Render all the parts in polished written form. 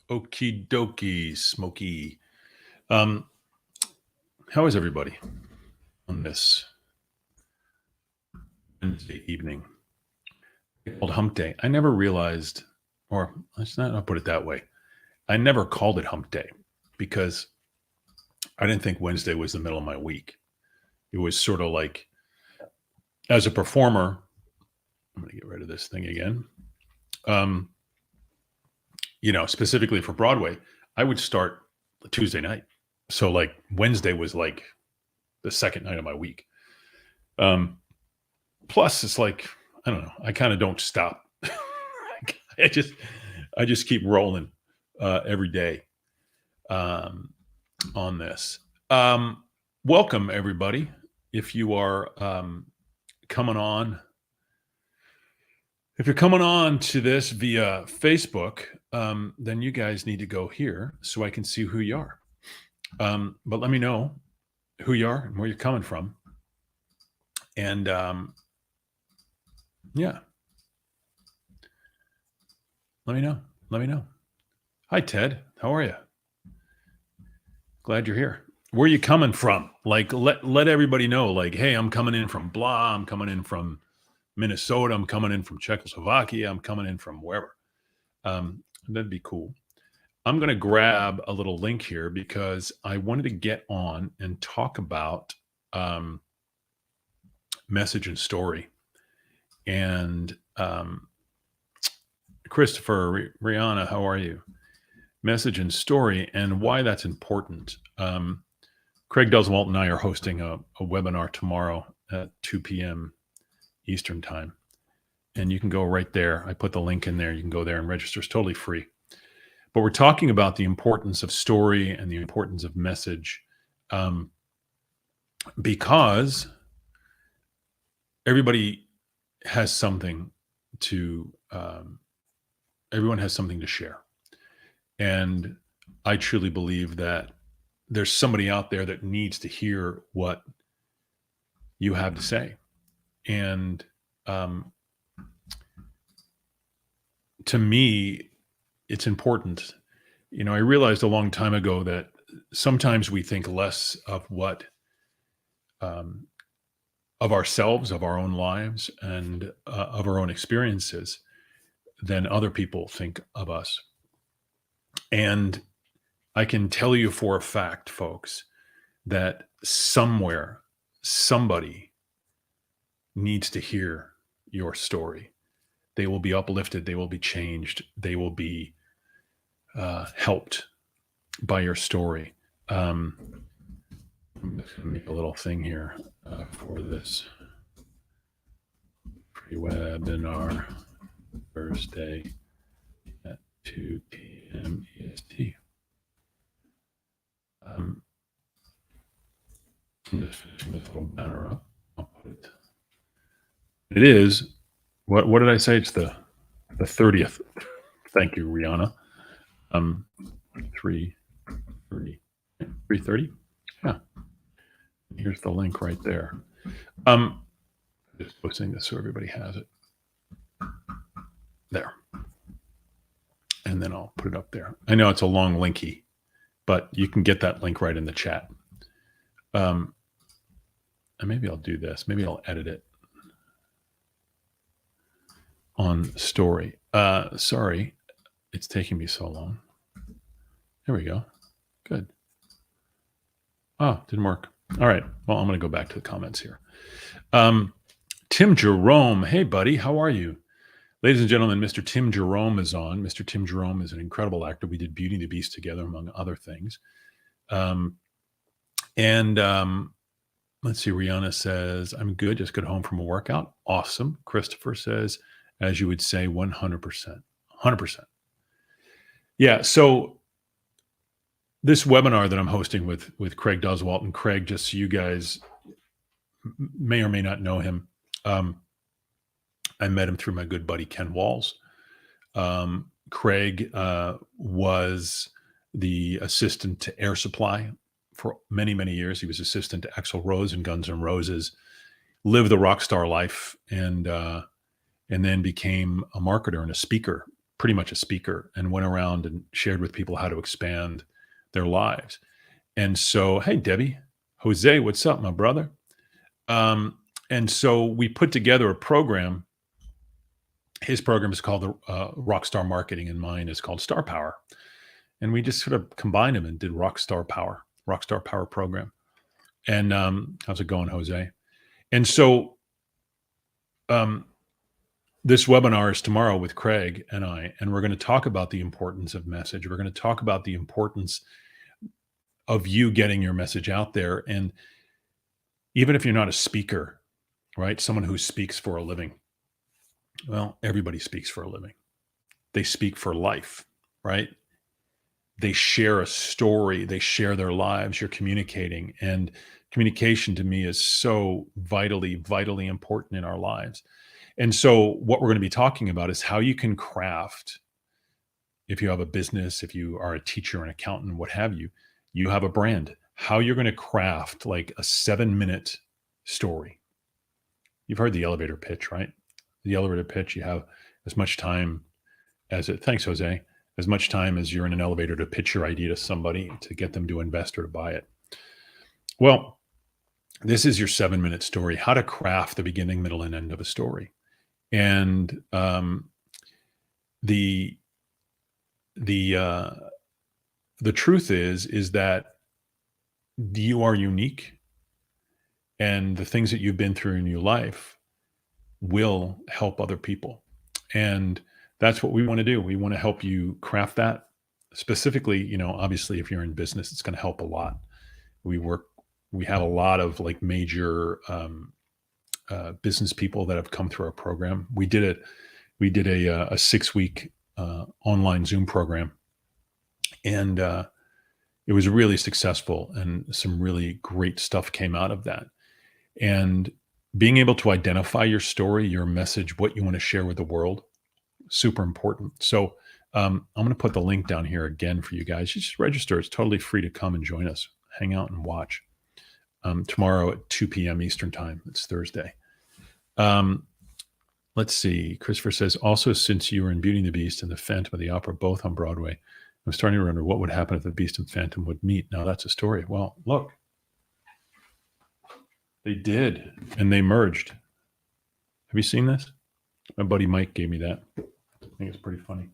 Okie dokie, Smokey. Um, how is everybody on this Wednesday evening? Called Hump Day. I never realized, or let's not put it that way. I never called it Hump Day because I didn't think Wednesday was the middle of my week. It was sort of like, as a performer, I'm going to get rid of this thing again. Um, specifically for Broadway, I would start Tuesday night. So like Wednesday was like the second night of my week. Plus it's like, I don't know, I kind of don't stop. I just keep rolling every day on this. Welcome everybody. If you are coming on, if you're coming on to this via Facebook, then you guys need to go here so I can see who you are. But let me know who you are and where you're coming from. And yeah, let me know. Let me know. Hi, Ted. How are you? Glad you're here. Where are you coming from? Like, let everybody know, like, hey, I'm coming in from blah. I'm coming in from Minnesota. I'm coming in from Czechoslovakia. I'm coming in from wherever. That'd be cool. I'm going to grab a little link here because I wanted to get on and talk about message and story. And Christopher, Rihanna, how are you? Message and story and why that's important. Craig Delswalt and I are hosting a webinar tomorrow at 2 p.m. Eastern time. And you can go right there. I put the link in there. You can go there and register. It's totally free. But we're talking about the importance of story and the importance of message because everybody has something to, everyone has something to share. And I truly believe that there's somebody out there that needs to hear what you have to say. And to me, it's important. I realized a long time ago that sometimes we think less of what, of ourselves, of our own lives, and of our own experiences than other people think of us. And I can tell you for a fact, folks, that somewhere, somebody needs to hear your story. They will be uplifted. They will be changed. They will be helped by your story. I'm just going to make a little thing here for this pre-webinar Thursday at 2 p.m. EST. I'm just finishing this little banner up. I'll put it. It is, what did I say? It's the 30th. Thank you, Rihanna. 3:30. Yeah. Here's the link right there. Just posting this so everybody has it. There. And then I'll put it up there. I know it's a long linky, but you can get that link right in the chat. And maybe I'll do this. Maybe I'll edit it on story. Sorry, it's taking me so long. There we go. Good. Oh, didn't work. All right. Well, I'm going to go back to the comments here. Tim Jerome. Hey, buddy. How are you? Ladies and gentlemen, Mr. Tim Jerome is on. Mr. Tim Jerome is an incredible actor. We did Beauty and the Beast together, among other things. Let's see. Rihanna says, I'm good. Just got home from a workout. Awesome. Christopher says, as you would say, 100%. 100%. Yeah. So this webinar that I'm hosting with Craig Delswalt, and Craig, just so you guys may or may not know him, I met him through my good buddy Ken Walls. Craig was the assistant to Air Supply for many, many years. He was assistant to Axl Rose and Guns N' Roses, lived the rock star life, and then became a marketer and a speaker pretty much a speaker and went around and shared with people how to expand their lives. And so, hey, Debbie, Jose, what's up, my brother? And so we put together a program. His program is called the Rockstar Marketing, and mine is called Star Power. And we just sort of combined them and did Rockstar Power program. And how's it going, Jose? And so this webinar is tomorrow with Craig and I, and we're going to talk about the importance of message. We're going to talk about the importance of you getting your message out there. And even if you're not a speaker, right? Someone who speaks for a living. Well, everybody speaks for a living. They speak for life, right? They share a story. They share their lives. You're communicating. And communication to me is so vitally, vitally important in our lives. And so what we're going to be talking about is how you can craft, if you have a business, if you are a teacher, an accountant, what have you, you have a brand, how you're going to craft like a 7-minute story. You've heard the elevator pitch, right? The elevator pitch, you have as much time thanks, Jose, as much time as you're in an elevator to pitch your idea to somebody to get them to invest or to buy it. Well, this is your 7-minute story, how to craft the beginning, middle, and end of a story. And the truth is that you are unique, and the things that you've been through in your life will help other people. And that's what we want to do. We want to help you craft that. Specifically, obviously, if you're in business, it's going to help a lot. We have a lot of like major business people that have come through our program. We did a 6-week online Zoom program, and it was really successful, and some really great stuff came out of that. And being able to identify your story, your message, what you want to share with the world, super important. So I'm going to put the link down here again for you guys. You just register. It's totally free to come and join us, hang out and watch. Tomorrow at 2 p.m. Eastern time. It's Thursday. Let's see. Christopher says, also, since you were in Beauty and the Beast and the Phantom of the Opera, both on Broadway, I'm starting to wonder what would happen if the Beast and Phantom would meet. Now that's a story. Well, look, they did, and they merged. Have you seen this? My buddy Mike gave me that. I think it's pretty funny.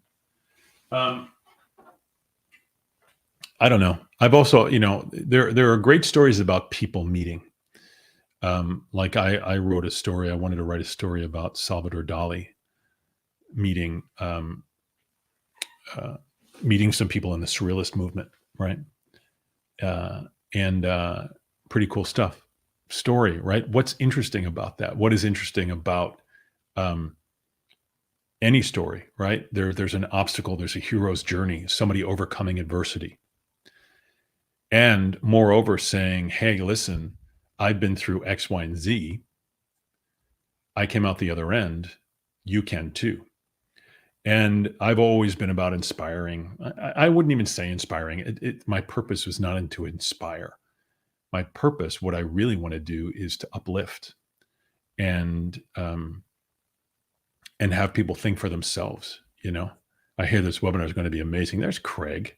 I don't know. I've also, there are great stories about people meeting. Like I wrote a story. I wanted to write a story about Salvador Dali meeting some people in the Surrealist movement, right? And pretty cool stuff. Story, right? What's interesting about that? What is interesting about any story, right? There's an obstacle. There's a hero's journey. Somebody overcoming adversity. And moreover, saying, hey, listen, I've been through X, Y, and Z. I came out the other end. You can too. And I've always been about inspiring. I wouldn't even say inspiring. My purpose was not to inspire. My purpose, what I really want to do, is to uplift and have people think for themselves. I hear this webinar is going to be amazing. There's Craig.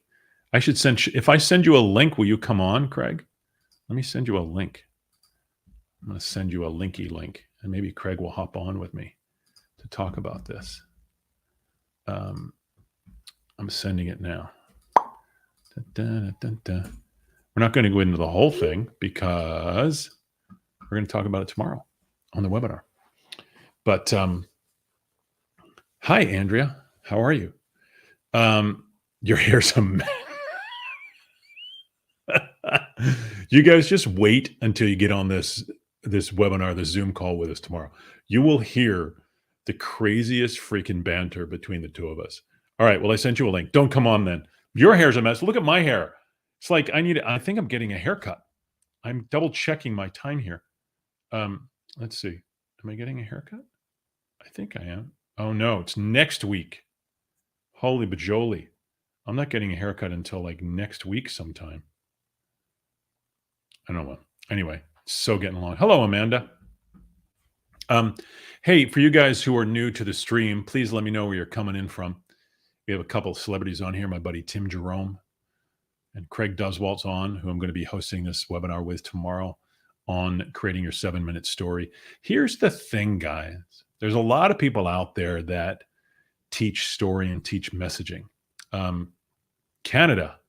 If I send you a link, will you come on, Craig? Let me send you a link. I'm going to send you a linky link, and maybe Craig will hop on with me to talk about this. I'm sending it now. We're not going to go into the whole thing because we're going to talk about it tomorrow on the webinar. But hi, Andrea. How are you? Your hair's a mess. You guys just wait until you get on this webinar, the Zoom call with us tomorrow. You will hear the craziest freaking banter between the two of us. All right. Well, I sent you a link. Don't come on then. Your hair's a mess. Look at my hair. It's like I think I'm getting a haircut. I'm double checking my time here. Let's see. Am I getting a haircut? I think I am. Oh no, it's next week. Holy bajoli. I'm not getting a haircut until like next week sometime. I don't know. Anyway, so getting along. Hello, Amanda. Hey, for you guys who are new to the stream, please let me know where you're coming in from. We have a couple of celebrities on here. My buddy Tim Jerome and Craig Duswalt's on, who I'm going to be hosting this webinar with tomorrow on creating your 7-minute story. Here's the thing, guys. There's a lot of people out there that teach story and teach messaging. Canada,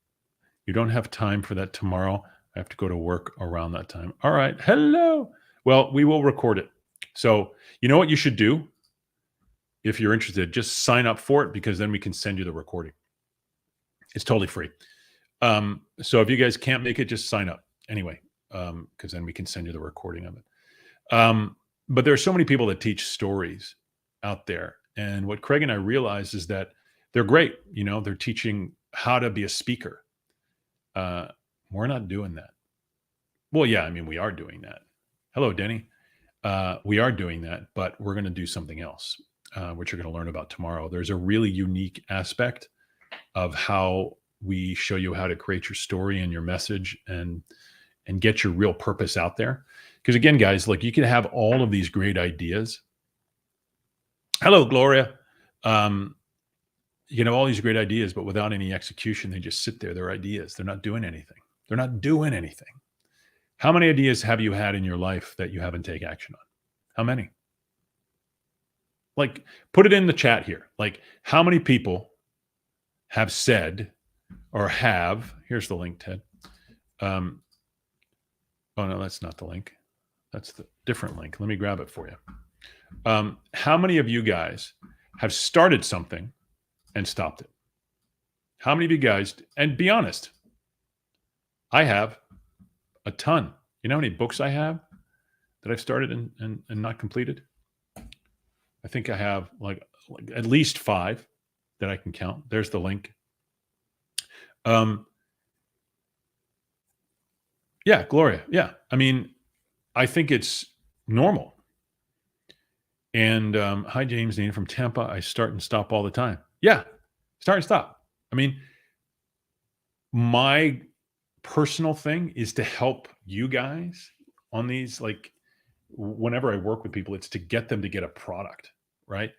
you don't have time for that tomorrow. I have to go to work around that time. All right. Hello. Well, we will record it. So you know what you should do? If you're interested, just sign up for it, because then we can send you the recording. It's totally free. So if you guys can't make it, just sign up anyway, because then we can send you the recording of it. But there are so many people that teach stories out there. And what Craig and I realized is that they're great. You know, they're teaching how to be a speaker. We're not doing that. Well, yeah, I mean, we are doing that. Hello, Denny. We are doing that, but we're going to do something else, which you're going to learn about tomorrow. There's a really unique aspect of how we show you how to create your story and your message and get your real purpose out there. Because again, guys, like, you can have all of these great ideas. Hello, Gloria. You can have all these great ideas, but without any execution, they just sit there. They're ideas. They're not doing anything. They're not doing anything. How many ideas have you had in your life that you haven't taken action on? How many? Like, put it in the chat here. Like, how many people have said or have, here's the link, Ted. Oh, no, that's not the link. That's the different link. Let me grab it for you. How many of you guys have started something and stopped it? How many of you guys, and be honest, I have a ton. You know how many books I have that I've started and not completed? I think I have like at least 5 that I can count. There's the link. Yeah, Gloria. Yeah. I mean, I think it's normal. And hi, James Dean from Tampa. I start and stop all the time. Yeah, start and stop. I mean, my personal thing is to help you guys on these. Like, whenever I work with people, it's to get them to get a product, right?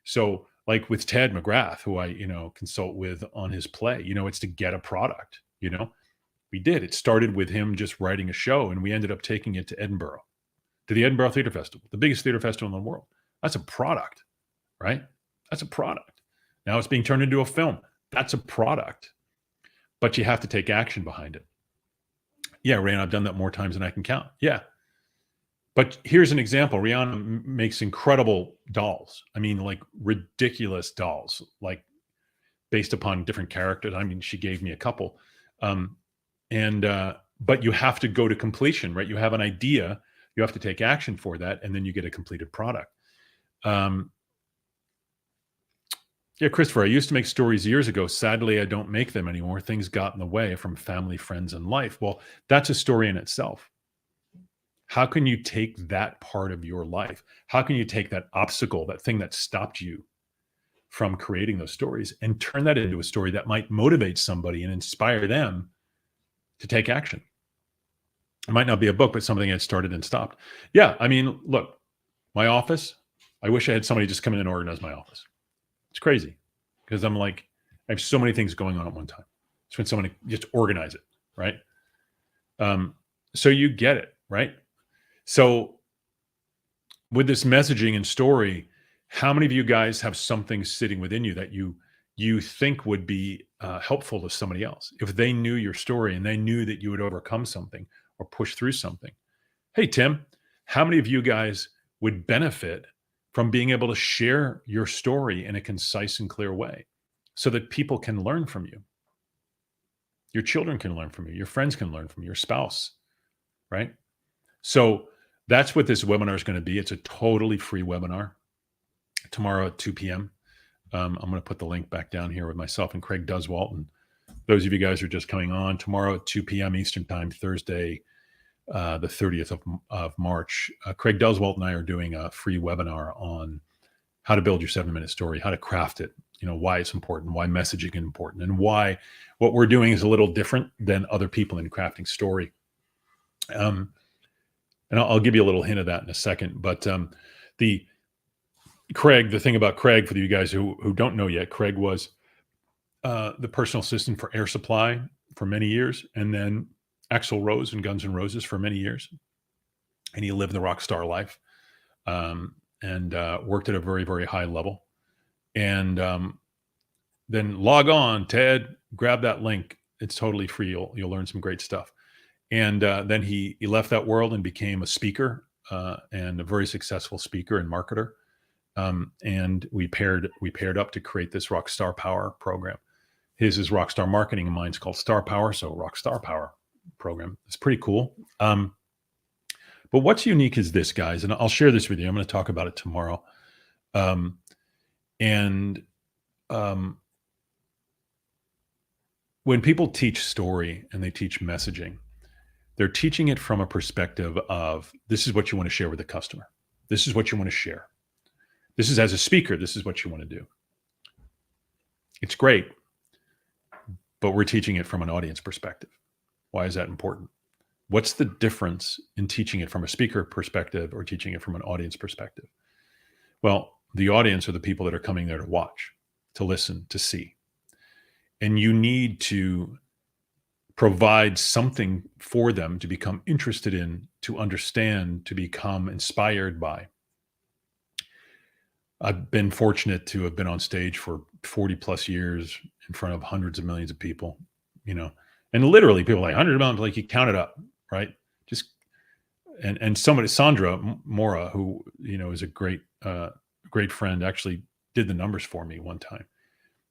So like with Ted McGrath, who I, consult with on his play, it's to get a product, we did. It started with him just writing a show, and we ended up taking it to Edinburgh, to the Edinburgh Theatre Festival, the biggest theater festival in the world. That's a product, right? That's a product. Now it's being turned into a film. That's a product, but you have to take action behind it. Yeah, Rayan, I've done that more times than I can count. Yeah. But here's an example. Rihanna makes incredible dolls. I mean, like ridiculous dolls, like based upon different characters. I mean, she gave me a couple. But you have to go to completion, right? You have an idea, you have to take action for that, and then you get a completed product. Yeah, Christopher, I used to make stories years ago. Sadly, I don't make them anymore. Things got in the way from family, friends, and life. Well, that's a story in itself. How can you take that part of your life? How can you take that obstacle, that thing that stopped you from creating those stories, and turn that into a story that might motivate somebody and inspire them to take action? It might not be a book, but something that started and stopped. Yeah, I mean, look, my office, I wish I had somebody just come in and organize my office. It's crazy because I'm like, I have so many things going on at one time. Just when someone just organize it, right? So you get it, right? So with this messaging and story, how many of you guys have something sitting within you that you think would be helpful to somebody else? If they knew your story and they knew that you would overcome something or push through something. Hey, Tim, how many of you guys would benefit from being able to share your story in a concise and clear way so that people can learn from you? Your children can learn from you. Your friends can learn from you, your spouse, right? So that's what this webinar is going to be. It's a totally free webinar tomorrow at 2 p.m. I'm going to put the link back down here with myself and Craig Duswalt. And those of you guys who are just coming on, tomorrow at 2 p.m. Eastern Time, Thursday, the 30th of March, Craig Duswalt and I are doing a free webinar on how to build your 7-minute story, how to craft it, why it's important, why messaging is important, and why what we're doing is a little different than other people in crafting story. And I'll give you a little hint of that in a second. But the thing about Craig, for you guys who don't know yet, Craig was the personal assistant for Air Supply for many years, and then Axl Rose and Guns N' Roses for many years. And he lived the rock star life, and worked at a very, very high level. And then log on, Ted, grab that link. It's totally free. You'll learn some great stuff. And then he left that world and became a speaker, and a very successful speaker and marketer. And we paired up to create this Rockstar Power program. His is Rockstar Marketing, and mine's called Star Power. So Rockstar Power program. It's pretty cool. But what's unique is this, guys, and I'll share this with you. I'm going to talk about it tomorrow. And when people teach story and they teach messaging, they're teaching it from a perspective of, this is what you want to share with the customer. This is what you want to share. This is, as a speaker, this is what you want to do. It's great, but we're teaching it from an audience perspective. Why is that important? What's the difference in teaching it from a speaker perspective or teaching it from an audience perspective? Well, the audience are the people that are coming there to watch, to listen, to see. And you need to provide something for them to become interested in, to understand, to become inspired by. I've been fortunate to have been on stage for 40 plus years in front of hundreds of millions of people, and literally people like 100 million, like you count it up, right? And somebody, Sandra Mora, who, is a great friend, actually did the numbers for me one time.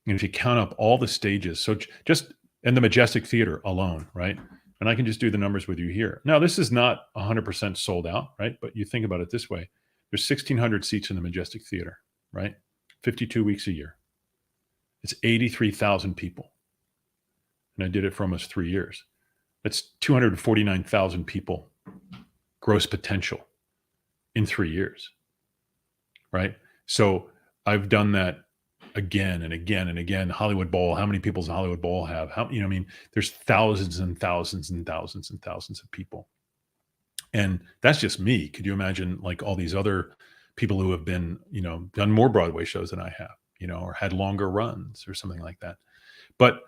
And if you count up all the stages, so just in the Majestic Theater alone, right? And I can just do the numbers with you here. Now, this is not 100% sold out, right? But you think about it this way. There's 1,600 seats in the Majestic Theater, right? 52 weeks a year. It's 83,000 people. And I did it for almost 3 years. That's 249,000 people gross potential in 3 years, right? So I've done that again and again and again. Hollywood Bowl, how many people does Hollywood Bowl have? There's thousands and thousands and thousands and thousands of people. And that's just me. Could you imagine like all these other people who have been, done more Broadway shows than I have, or had longer runs or something like that. But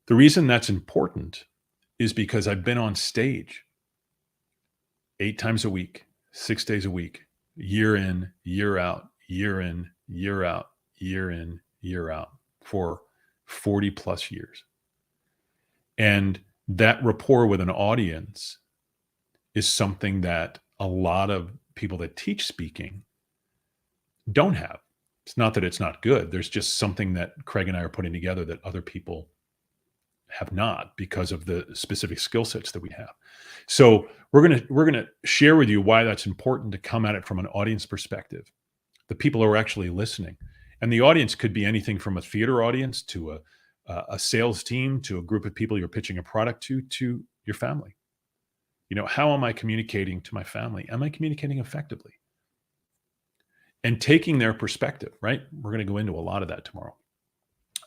the reason that's important is because I've been on stage 8 times a week, 6 days a week, year in, year out, year in, year out, year in, year out for 40 plus years. And that rapport with an audience is something that a lot of people that teach speaking don't have. It's not that it's not good. There's just something that Craig and I are putting together that other people have not, because of the specific skill sets that we have. So we're gonna share with you why that's important to come at it from an audience perspective. The people who are actually listening, and the audience could be anything from a theater audience to a sales team to a group of people you're pitching a product to your family. How am I communicating to my family? Am I communicating effectively? And taking their perspective, right? We're going to go into a lot of that tomorrow.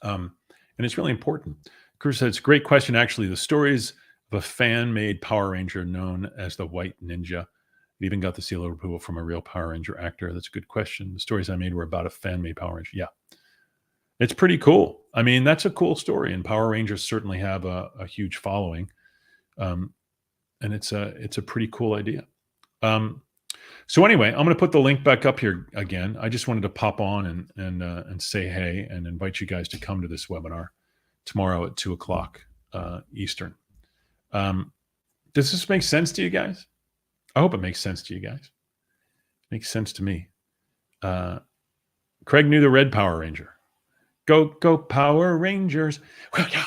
And it's really important. Cruz said, it's a great question. Actually, the stories of a fan-made Power Ranger known as the White Ninja. It even got the seal of approval from a real Power Ranger actor. That's a good question. The stories I made were about a fan-made Power Ranger. Yeah. It's pretty cool. I mean, that's a cool story. And Power Rangers certainly have a huge following. And it's a pretty cool idea. So anyway, I'm going to put the link back up here again. I just wanted to pop on and say hey and invite you guys to come to this webinar tomorrow at 2:00 Eastern. Does this make sense to you guys? I hope it makes sense to you guys. It makes sense to me. Craig knew the red Power Ranger. Go Power Rangers. Well, yeah.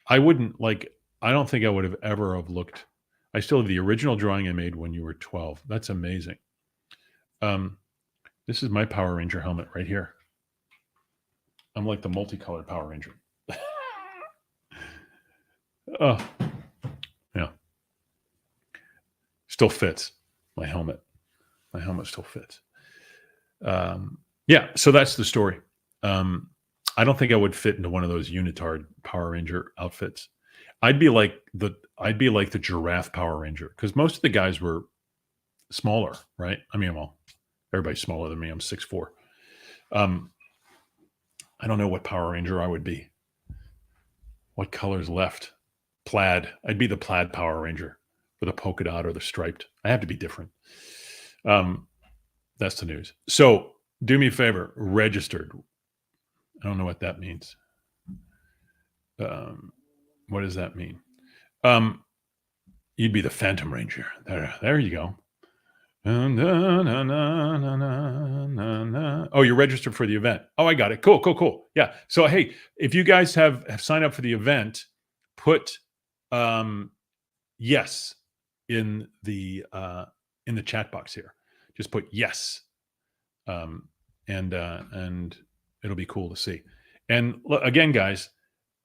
I don't think I would have ever have looked. I still have the original drawing I made when you were 12. That's amazing. This is my Power Ranger helmet right here. I'm like the multicolored Power Ranger. Oh, yeah. Still fits my helmet. My helmet still fits. Yeah, so that's the story. I don't think I would fit into one of those unitard Power Ranger outfits. I'd be like the giraffe Power Ranger, because most of the guys were smaller, right? I mean, well, everybody's smaller than me. I'm 6'4". I don't know what Power Ranger I would be. What color's left? Plaid. I'd be the plaid Power Ranger with a polka dot or the striped. I have to be different. That's the news. So do me a favor, registered. I don't know what that means. What does that mean? You'd be the Phantom Ranger. There you go. Oh, you're registered for the event. Oh, I got it. Cool. Yeah. So, hey, if you guys have signed up for the event, put yes in the chat box here. Just put yes, and it'll be cool to see. And again, guys,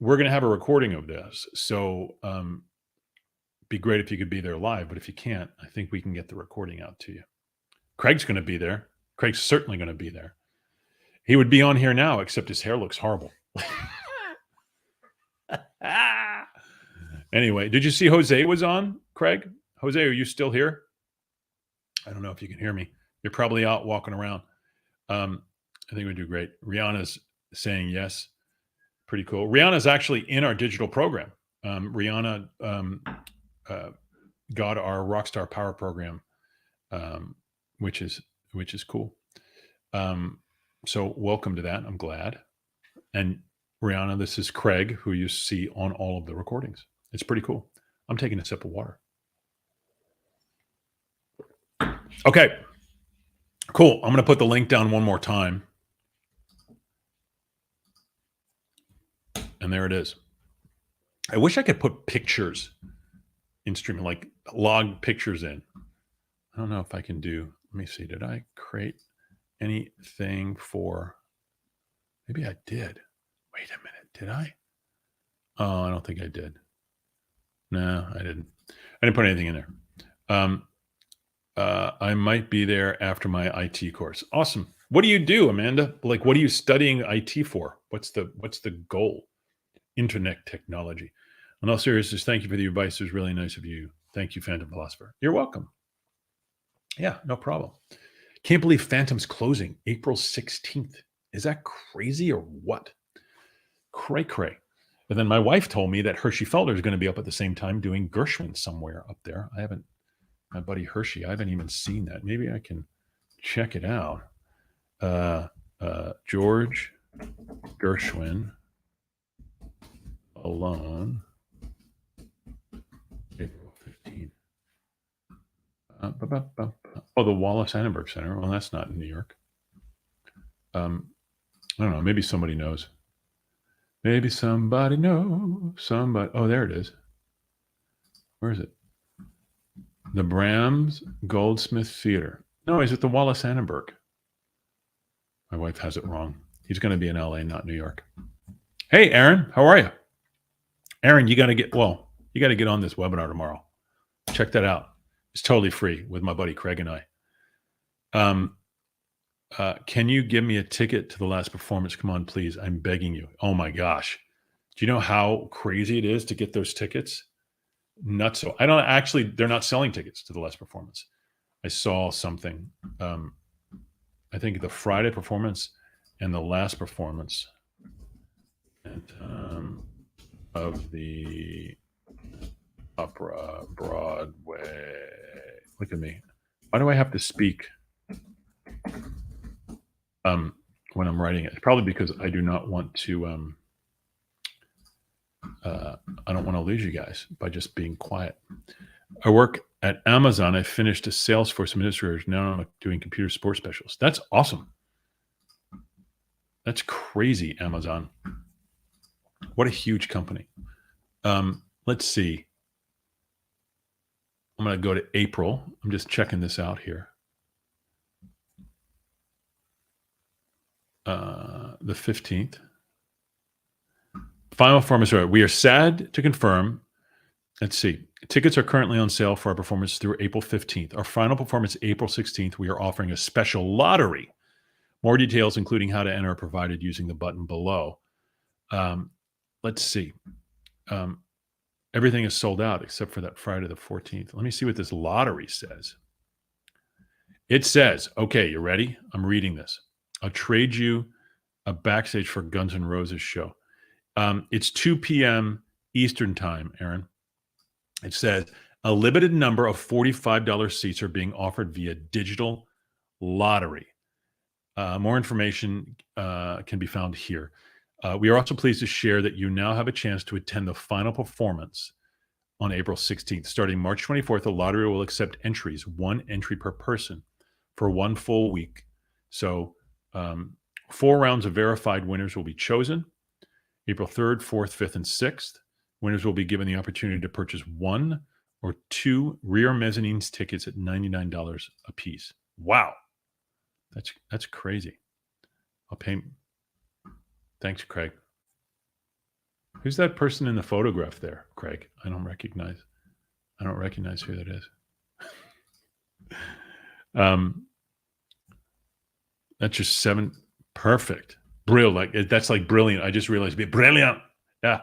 we're going to have a recording of this, so be great if you could be there live. But if you can't, I think we can get the recording out to you. Craig's going to be there. Craig's certainly going to be there. He would be on here now, except his hair looks horrible. Anyway, did you see Jose was on, Craig? Jose, are you still here? I don't know if you can hear me. You're probably out walking around. I think we do great. Rihanna's saying yes. Pretty cool. Rihanna's actually in our digital program. Rihanna got our Rockstar Power program, which is cool. So welcome to that. I'm glad. And Rihanna, this is Craig, who you see on all of the recordings. It's pretty cool. I'm taking a sip of water. Okay, cool. I'm going to put the link down one more time. And there it is. I wish I could put pictures in streaming, like log pictures in. I don't know if I can do, let me see. Did I create anything for, maybe I did. Wait a minute. Did I? Oh, I don't think I did. No, I didn't. I didn't put anything in there. I might be there after my IT course. Awesome. What do you do, Amanda? Like, what are you studying IT for? What's the goal? Internet technology. In all seriousness, thank you for the advice. It was really nice of you. Thank you, Phantom Philosopher. You're welcome. Yeah, no problem. Can't believe Phantom's closing April 16th. Is that crazy or what? Cray. And then my wife told me that Hershey Felder is going to be up at the same time doing Gershwin somewhere up there. My buddy Hershey, I haven't even seen that. Maybe I can check it out. George Gershwin alone. April 15th. Oh, the Wallace Annenberg Center. Well, that's not in New York. I don't know. Maybe somebody knows. Maybe somebody knows. Somebody. Oh, there it is. Where is it? The Brahms Goldsmith Theater. No, he's at the Wallace Annenberg. My wife has it wrong. He's going to be in LA, not New York. Hey, Aaron, how are you? Aaron, you got to get on this webinar tomorrow. Check that out. It's totally free with my buddy Craig and I. Can you give me a ticket to the last performance? Come on, please. I'm begging you. Oh my gosh. Do you know how crazy it is to get those tickets? Nuts. So they're not selling tickets to the last performance. I saw something. I think the Friday performance and the last performance of the opera Broadway. Look at me. Why do I have to speak when I'm writing it? It's probably because I do not want to I don't want to lose you guys by just being quiet. I work at Amazon. I finished a Salesforce administrator. Now I'm doing computer support specialist. That's awesome. That's crazy, Amazon. What a huge company. Let's see. I'm going to go to April. I'm just checking this out here. The 15th. Final performance. We are sad to confirm. Let's see. Tickets are currently on sale for our performance through April 15th. Our final performance, April 16th, we are offering a special lottery. More details, including how to enter, are provided using the button below. Let's see. Everything is sold out except for that Friday the 14th. Let me see what this lottery says. It says, okay, you ready? I'm reading this. I'll trade you a backstage for Guns N' Roses show. It's 2 p.m. Eastern time, Aaron. It says a limited number of $45 seats are being offered via digital lottery. More information can be found here. We are also pleased to share that you now have a chance to attend the final performance on April 16th. Starting March 24th, the lottery will accept entries, one entry per person, for one full week. So 4 rounds of verified winners will be chosen. April 3rd, 4th, 5th, and 6th. Winners will be given the opportunity to purchase 1 or 2 rear mezzanines tickets at $99 a piece. Wow. That's crazy. I'll pay. Thanks, Craig. Who's that person in the photograph there, Craig? I don't recognize who that is. That's just 7. Perfect. Brilliant. That's like brilliant. I just realized. Brilliant. Yeah.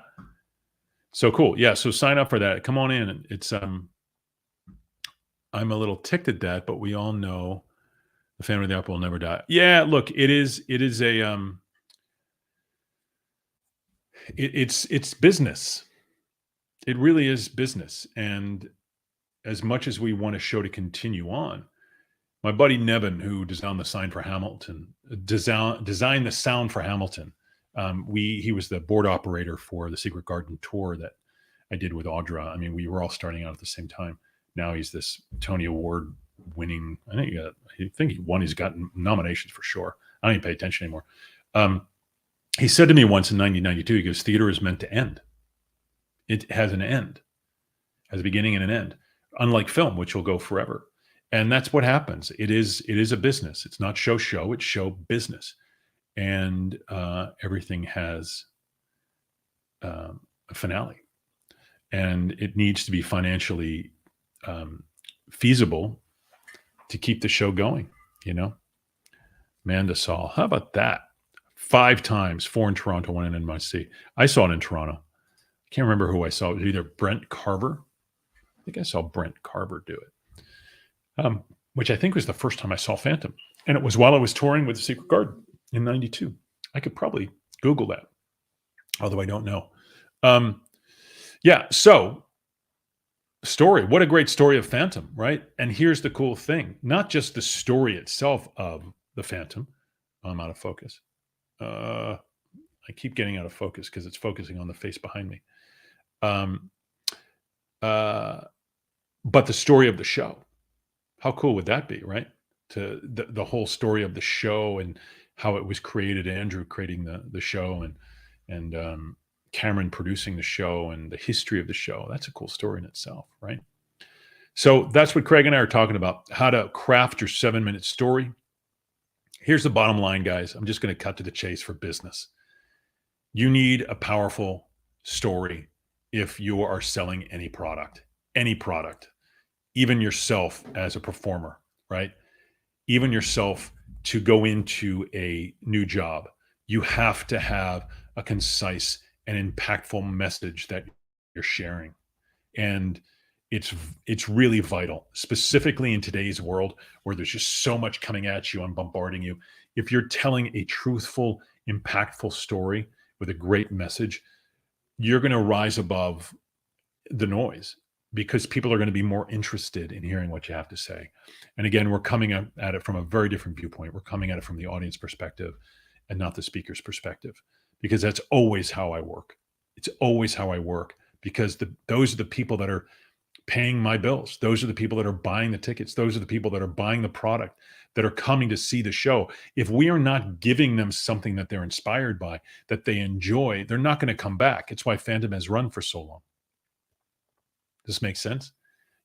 So cool. Yeah. So sign up for that. Come on in. It's I'm a little ticked at that, but we all know the Phantom of the Opera will never die. Yeah. Look, it's business. It really is business. And as much as we want a show to continue on, my buddy Nevin, who designed the sound for Hamilton, he was the board operator for the Secret Garden tour that I did with Audra. I mean, we were all starting out at the same time. Now he's this Tony Award winning. I think he won. He's gotten nominations for sure. I don't even pay attention anymore. He said to me once in 1992, he goes, "Theater is meant to end. It has an end, has a beginning and an end, unlike film, which will go forever." And that's what happens. It is a business. It's not show, it's show business. And everything has a finale. And it needs to be financially feasible to keep the show going, Amanda Saul. How about that? 5 times, 4 in Toronto, 1 in NYC. I saw it in Toronto. I can't remember who I saw. It was either Brent Carver. I think I saw Brent Carver do it. Which I think was the first time I saw Phantom. And it was while I was touring with the Secret Garden in 92. I could probably Google that, although I don't know. So story. What a great story of Phantom, right? And here's the cool thing. Not just the story itself of the Phantom. I'm out of focus. I keep getting out of focus because it's focusing on the face behind me. But the story of the show. How cool would that be, right? To the whole story of the show and how it was created, Andrew creating the show and Cameron producing the show and the history of the show. That's a cool story in itself, right? So that's what Craig and I are talking about, how to craft your 7-minute story. Here's the bottom line, guys. I'm just going to cut to the chase for business. You need a powerful story if you are selling any product, even yourself as a performer, right? Even yourself to go into a new job. You have to have a concise and impactful message that you're sharing. And it's really vital, specifically in today's world where there's just so much coming at you and bombarding you. If you're telling a truthful, impactful story with a great message, you're going to rise above the noise because people are going to be more interested in hearing what you have to say. And again, we're coming at it from a very different viewpoint. We're coming at it from the audience perspective and not the speaker's perspective, because that's always how I work. It's always how I work because those are the people that are paying my bills. Those are the people that are buying the tickets. Those are the people that are buying the product, that are coming to see the show. If we are not giving them something that they're inspired by, that they enjoy, they're not going to come back. It's why Phantom has run for so long. Does this make sense?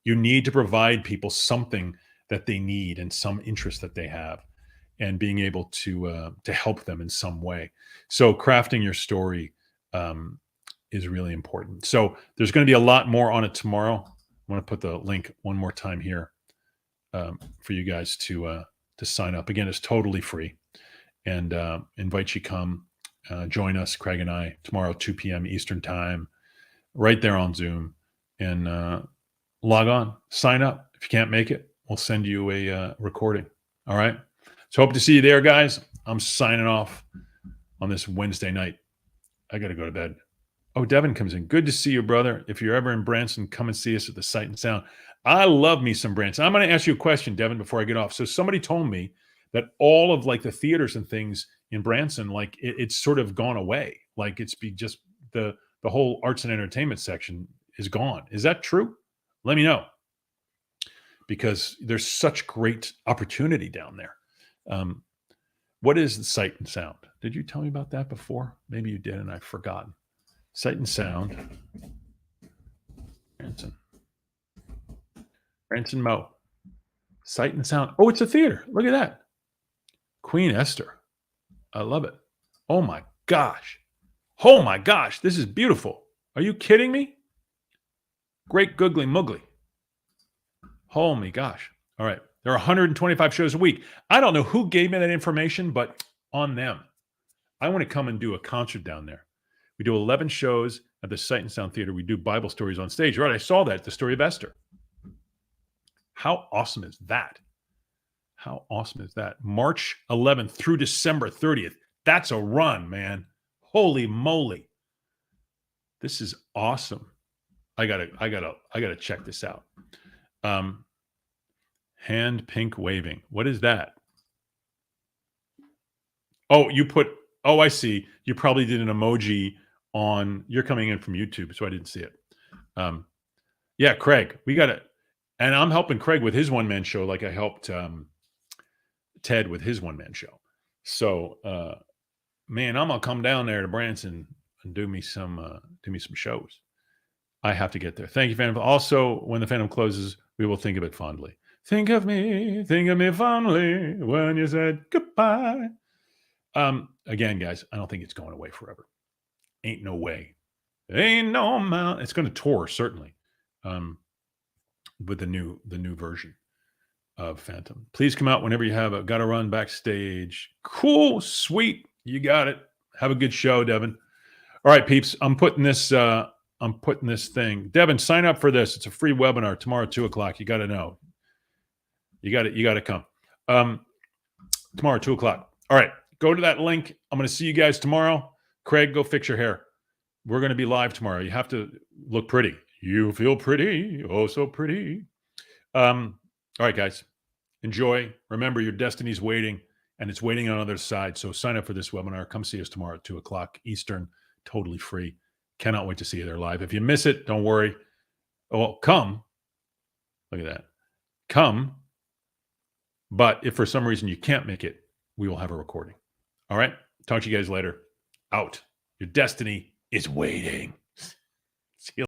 You need to provide people something that they need and some interest that they have, and being able to help them in some way. So crafting your story is really important. So there's going to be a lot more on it tomorrow. I want to put the link one more time here for you guys to sign up. Again, it's totally free, and invite you come join us, Craig and I, tomorrow 2 p.m. Eastern time, right there on Zoom, and log on, sign up. If you can't make it, we'll send you a recording. All right. So hope to see you there, guys. I'm signing off on this Wednesday night. I got to go to bed. Oh, Devin comes in. Good to see you, brother. If you're ever in Branson, come and see us at the Sight and Sound. I love me some Branson. I'm going to ask you a question, Devin, before I get off. So somebody told me that all of like the theaters and things in Branson, like it's sort of gone away. Like it's be just the whole arts and entertainment section is gone. Is that true? Let me know, because there's such great opportunity down there. What is the Sight and Sound? Did you tell me about that before? Maybe you did, and I've forgotten. Sight and Sound. Branson Mo. Sight and Sound. Oh, it's a theater. Look at that. Queen Esther. I love it. Oh my gosh. Oh my gosh. This is beautiful. Are you kidding me? Great googly muggly. Oh my gosh. All right. There are 125 shows a week. I don't know who gave me that information, but on them. I want to come and do a concert down there. We do 11 shows at the Sight and Sound Theater. We do Bible stories on stage. Right. I saw that, the story of Esther. How awesome is that? How awesome is that? March 11th through December 30th. That's a run, man. Holy moly. This is awesome. I gotta check this out. Hand pink waving. What is that? Oh, I see. You probably did an emoji on, you're coming in from YouTube, so I didn't see it. Yeah, Craig, we got it. And I'm helping Craig with his one-man show, like I helped Ted with his one-man show. So, man, I'm gonna come down there to Branson and do me some shows. I have to get there. Thank you, Phantom. Also, when the Phantom closes, we will think of it fondly. Think of me fondly when you said goodbye. Again, guys, I don't think it's going away forever. Ain't no way. Ain't no amount. It's going to tour, certainly. With the new version of Phantom. Please come out whenever you have a gotta run backstage. Cool, sweet. You got it. Have a good show, Devin. All right, peeps. I'm putting this thing. Devin, sign up for this. It's a free webinar tomorrow at 2:00. You got to know. You got to come. Tomorrow at 2:00. All right. Go to that link. I'm going to see you guys tomorrow. Craig, go fix your hair. We're going to be live tomorrow. You have to look pretty. You feel pretty. Oh, so pretty. All right, guys. Enjoy. Remember, your destiny's waiting, and it's waiting on the other side. So sign up for this webinar. Come see us tomorrow at 2:00 Eastern. Totally free. Cannot wait to see you there live. If you miss it, don't worry. Oh, come. Look at that. Come. But if for some reason you can't make it, we will have a recording. All right. Talk to you guys later. Out. Your destiny is waiting.